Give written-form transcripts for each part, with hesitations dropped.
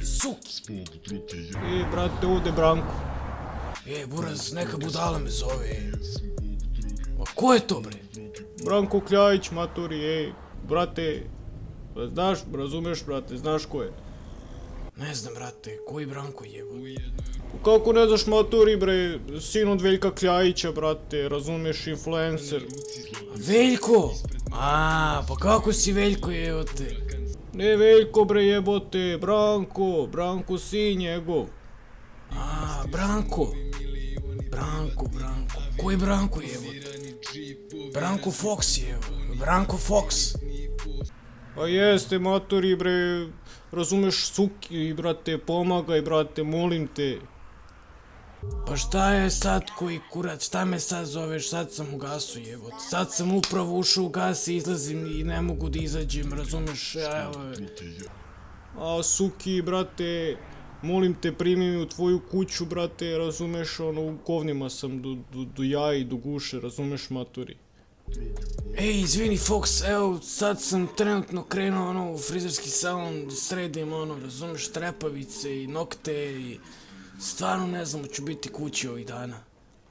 Suki. Brate, ovde Branko. Buraz, neka budala me zove. Ma ko je to, bre? Branko Kljajić, maturi, brate. Znaš, razumeš, brate, znaš ko je? Ne znam, brate, koji Branko jebo? Kako ne znaš, maturi, bre, sin od Veljka Kljajića, brate, razumeš, influencer. Veljko! Pa kako si Veljko, jebote? Ne Veljko, bre, jebote, Branko sin njegov. Branko. Koji Branko, jebote? Branko Fox, jebote. Branko Fox. A jeste, maturi, bre, razumeš, Suki, brate, pomagaj, brate, molim te. Pa šta je sad koji kurac, šta me sad zoveš, sad sam u gasu, jebote. Sad sam upravo ušao u gas i izlazim i ne mogu da izađem, razumeš, A Suki, brate, molim te, primi mi u tvoju kuću, brate, razumeš, u govnima sam do jaja i do guše, razumeš, maturi. Ej, izvini Fox, evo, sad sam trenutno krenuo, u frizerski salon, sredim, razumeš, trepavice i nokte i... Stvarno ne znam, ću biti kući ovih dana.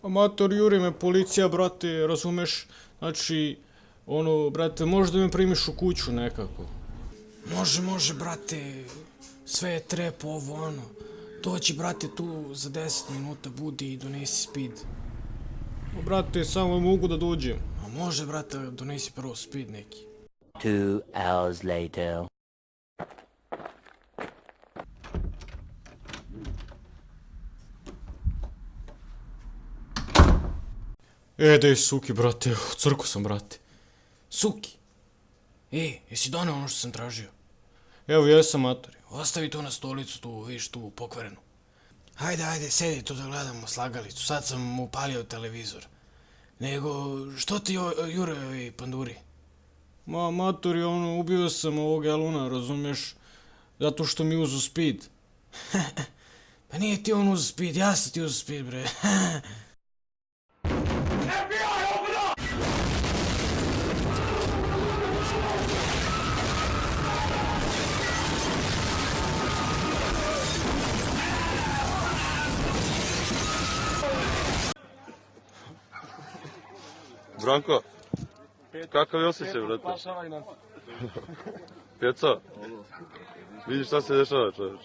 Amator, juri me policija, brate, razumeš, znači, brate, možeš da me primiš u kuću nekako. Može, brate, sve je trep ovo, dođi, brate, tu za 10 minuta budi i donesi speed. Brate, samo mogu da dođem. Može, brate, donesi prvo speed neki. 2 hours later. Dej, Suki, brate, u crku sam, brate. Suki? Jesi doneo ono što sam tražio? Evo, jesam, matori. Ostavi to na stolicu, tu, vidiš, tu, pokvarenu. Ajde, sedi tu da gledamo slagalicu, sad sam upalio televizor. Nego, što ti jure ovi panduri? Matori, ubio sam ovog Eluna, razumeš, zato što mi uzu speed. Pa nije ti on uzu speed, ja sam ti uzu speed, bre. Branko, kakav je osjećaj, brate? Pjeco, vidiš šta se dešava, čovječ.